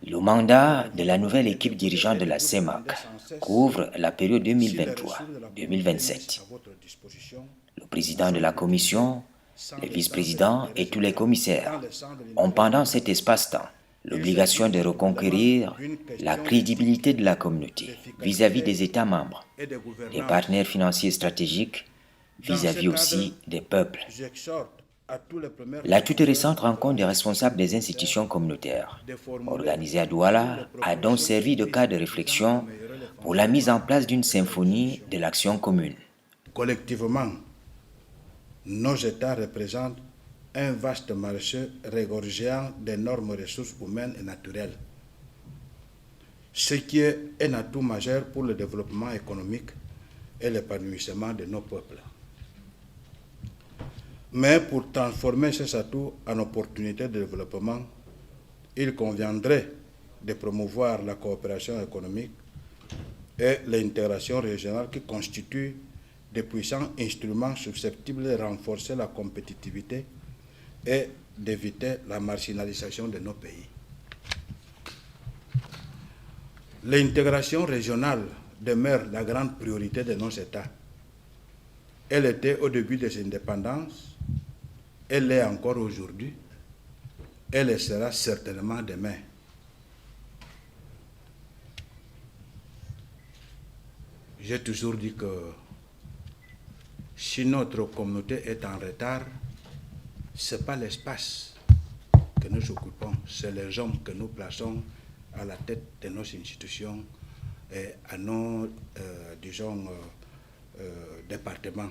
Le mandat de la nouvelle équipe dirigeante de la CEMAC couvre la période 2023-2027. Le président de la commission, le vice-président et tous les commissaires ont pendant cet espace-temps l'obligation de reconquérir la crédibilité de la communauté vis-à-vis des États membres, des partenaires financiers stratégiques, vis-à-vis aussi des peuples. La toute récente rencontre des responsables des institutions communautaires, organisée à Douala, a donc servi de cadre de réflexion pour la mise en place d'une symphonie de l'action commune. Collectivement, nos États représentent un vaste marché regorgeant d'énormes ressources humaines et naturelles, ce qui est un atout majeur pour le développement économique et l'épanouissement de nos peuples. Mais pour transformer ces atouts en opportunités de développement, il conviendrait de promouvoir la coopération économique et l'intégration régionale qui constituent de puissants instruments susceptibles de renforcer la compétitivité et d'éviter la marginalisation de nos pays. L'intégration régionale demeure la grande priorité de nos États. Elle était au début des indépendances, elle l'est encore aujourd'hui, elle le sera certainement demain. J'ai toujours dit que si notre communauté est en retard, ce n'est pas l'espace que nous occupons, c'est les hommes que nous plaçons à la tête de nos institutions et à nos, départements.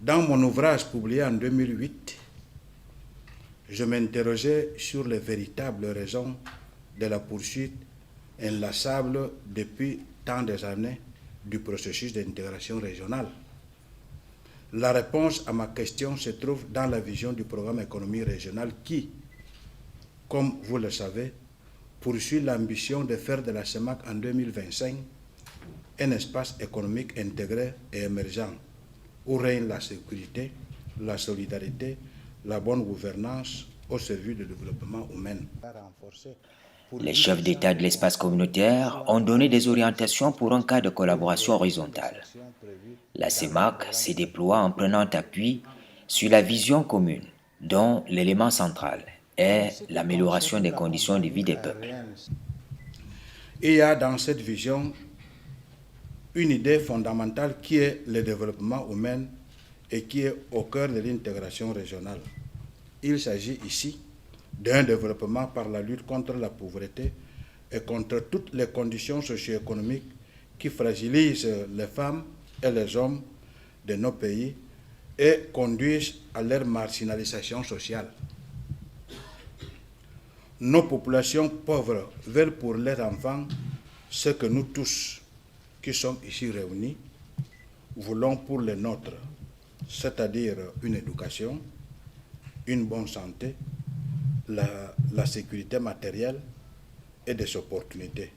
Dans mon ouvrage publié en 2008, je m'interrogeais sur les véritables raisons de la poursuite inlassable depuis tant des années du processus d'intégration régionale. La réponse à ma question se trouve dans la vision du programme économique régional qui, comme vous le savez, poursuit l'ambition de faire de la CEMAC en 2025 un espace économique intégré et émergent où règne la sécurité, la solidarité, la bonne gouvernance au service du développement humain. Les chefs d'État de l'espace communautaire ont donné des orientations pour un cadre de collaboration horizontale. La CEMAC s'est déployée en prenant appui sur la vision commune, dont l'élément central est l'amélioration des conditions de vie des peuples. Il y a dans cette vision une idée fondamentale qui est le développement humain et qui est au cœur de l'intégration régionale. Il s'agit ici d'un développement par la lutte contre la pauvreté et contre toutes les conditions socio-économiques qui fragilisent les femmes et les hommes de nos pays et conduisent à leur marginalisation sociale. Nos populations pauvres veulent pour leurs enfants ce que nous tous, qui sommes ici réunis, voulons pour les nôtres, c'est-à-dire une éducation, une bonne santé, la sécurité matérielle et des opportunités.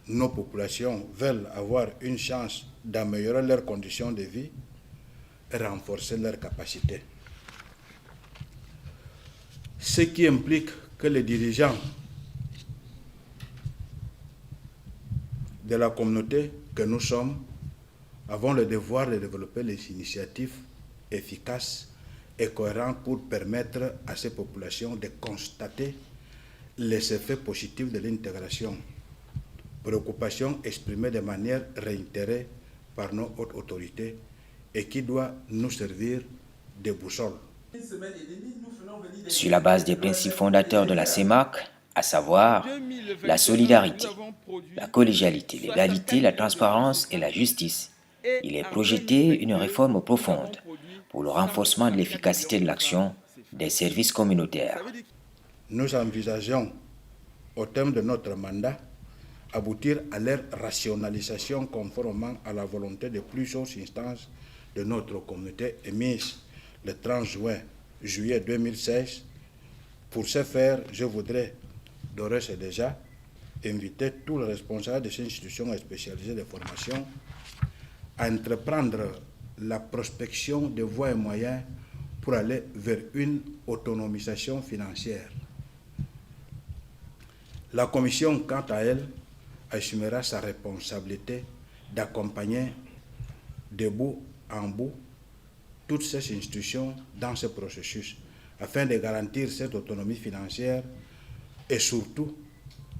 Nos populations veulent avoir une chance d'améliorer leurs conditions de vie et renforcer leurs capacités. Ce qui implique que les dirigeants de la communauté que nous sommes avons le devoir de développer les initiatives efficaces et cohérentes pour permettre à ces populations de constater les effets positifs de l'intégration. Préoccupation exprimée de manière réitérée par nos hautes autorités et qui doit nous servir de boussole. Sur la base des principes fondateurs de la CEMAC, à savoir la solidarité, la collégialité, l'égalité, la transparence et la justice, il est projeté une réforme profonde pour le renforcement de l'efficacité de l'action des services communautaires. Nous envisageons, au terme de notre mandat, aboutir à leur rationalisation conformément à la volonté de plusieurs instances de notre communauté émise le 30 juillet 2016. Pour ce faire, je voudrais d'ores et déjà inviter tous les responsables de ces institutions spécialisées de formation à entreprendre la prospection de voies et moyens pour aller vers une autonomisation financière. La Commission, quant à elle, assumera sa responsabilité d'accompagner de bout en bout toutes ces institutions dans ce processus afin de garantir cette autonomie financière et surtout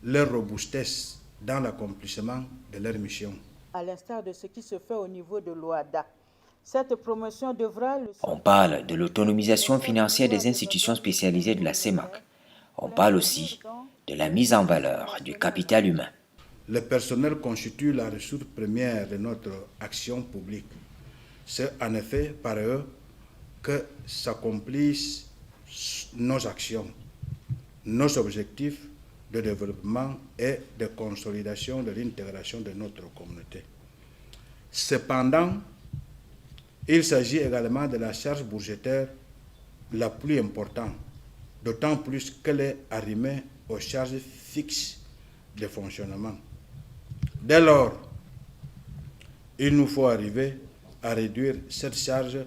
leur robustesse dans l'accomplissement de leur mission. À l'instar de ce qui se fait au niveau de l'OADA, cette promotion devra... On parle de l'autonomisation financière des institutions spécialisées de la CEMAC. On parle aussi de la mise en valeur du capital humain. Le personnel constitue la ressource première de notre action publique. C'est en effet par eux que s'accomplissent nos actions, nos objectifs de développement et de consolidation de l'intégration de notre communauté. Cependant, il s'agit également de la charge budgétaire la plus importante, d'autant plus qu'elle est arrimée aux charges fixes de fonctionnement. Dès lors, il nous faut arriver à réduire cette charge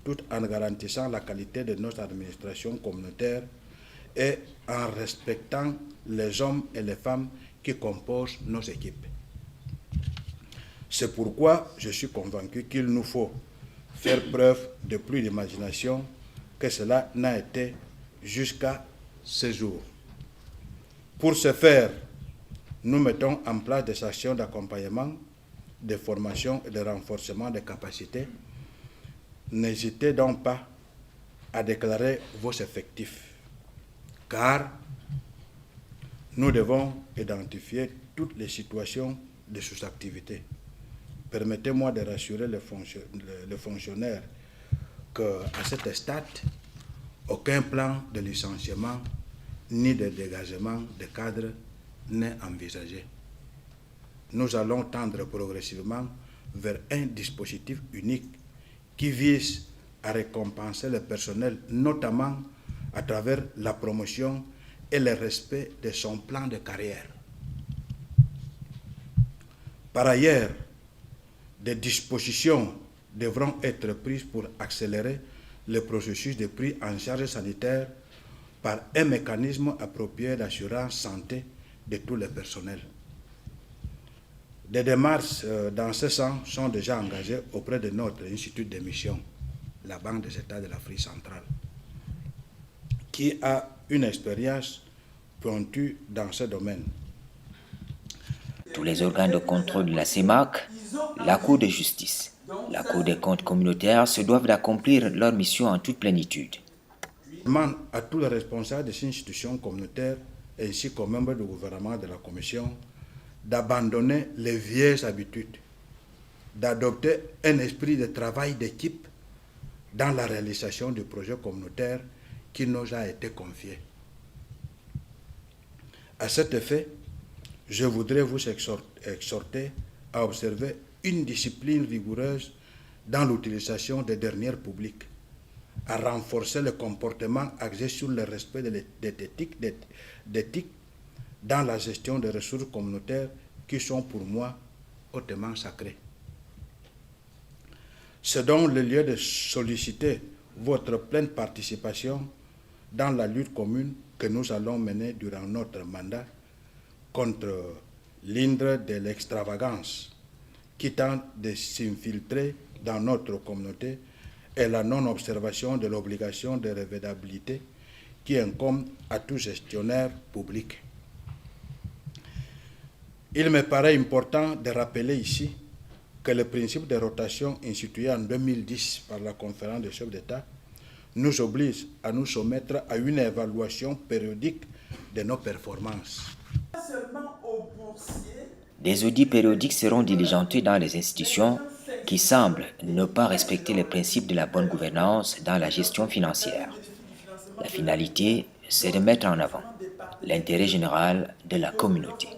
tout en garantissant la qualité de notre administration communautaire et en respectant les hommes et les femmes qui composent nos équipes. C'est pourquoi je suis convaincu qu'il nous faut faire preuve de plus d'imagination que cela n'a été jusqu'à ce jour. Pour ce faire, nous mettons en place des actions d'accompagnement, de formation et de renforcement des capacités. N'hésitez donc pas à déclarer vos effectifs, car nous devons identifier toutes les situations de sous-activité. Permettez-moi de rassurer les fonctionnaires qu'à cet stade, aucun plan de licenciement ni de dégagement de cadres n'est envisagé. Nous allons tendre progressivement vers un dispositif unique qui vise à récompenser le personnel, notamment à travers la promotion et le respect de son plan de carrière. Par ailleurs, des dispositions devront être prises pour accélérer le processus de prise en charge sanitaire par un mécanisme approprié d'assurance santé de tous les personnels. Des démarches dans ce sens sont déjà engagées auprès de notre institut de mission, la Banque des États de l'Afrique centrale, qui a une expérience pointue dans ce domaine. Tous les organes de contrôle de la CEMAC, la Cour de justice, la Cour des comptes communautaires se doivent d'accomplir leur mission en toute plénitude. Je demande à tous les responsables des institutions communautaires ainsi qu'aux membres du gouvernement de la Commission d'abandonner les vieilles habitudes, d'adopter un esprit de travail d'équipe dans la réalisation du projet communautaire qui nous a été confié. À cet effet, je voudrais vous exhorter à observer une discipline rigoureuse dans l'utilisation des dernières publiques, à renforcer le comportement axé sur le respect d'éthique dans la gestion des ressources communautaires qui sont pour moi hautement sacrées. C'est donc le lieu de solliciter votre pleine participation dans la lutte commune que nous allons mener durant notre mandat contre l'hydre de l'extravagance qui tente de s'infiltrer dans notre communauté et la non-observation de l'obligation de redevabilité qui incombe à tout gestionnaire public. Il me paraît important de rappeler ici que le principe de rotation institué en 2010 par la conférence des chefs d'État nous oblige à nous soumettre à une évaluation périodique de nos performances. Des audits périodiques seront diligentés dans les institutions qui semblent ne pas respecter les principes de la bonne gouvernance dans la gestion financière. La finalité, c'est de mettre en avant l'intérêt général de la communauté.